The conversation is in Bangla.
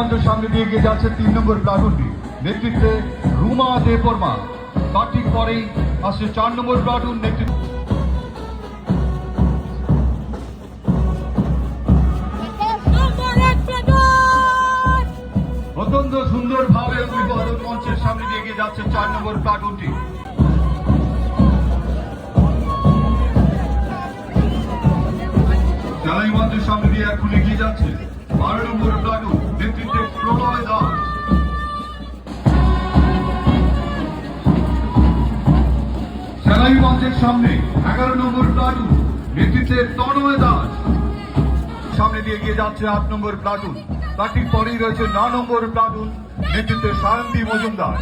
মঞ্চের সামনে দিয়ে এগিয়ে যাচ্ছে 3 নম্বর প্লাটুনটি, নেতৃত্বে রুমা দেববর্মা। তার ঠিক পরেই আসছে 4 নম্বর প্লাটুন, নেতৃত্ব অত্যন্ত সুন্দরভাবে অভিবাদন মঞ্চের সামনে দিয়ে এগিয়ে যাচ্ছে 4 নম্বর প্লাটুনটি। সেলাই মঞ্চের সামনে দিয়ে এখন এগিয়ে যাচ্ছে 12 নম্বর প্লাটুন, নেতৃত্বে প্রণয় দাস। সেলাই মঞ্চের সামনে 11 নম্বর প্লাটুন, নেতৃত্বে তনয় দাস। সামনে দিয়ে এগিয়ে যাচ্ছে 8 নম্বর প্লাটুন, তার ঠিক পরেই রয়েছে 9 নম্বর প্লাটুন, নেতৃত্বে সায়ন্তী মজুমদার।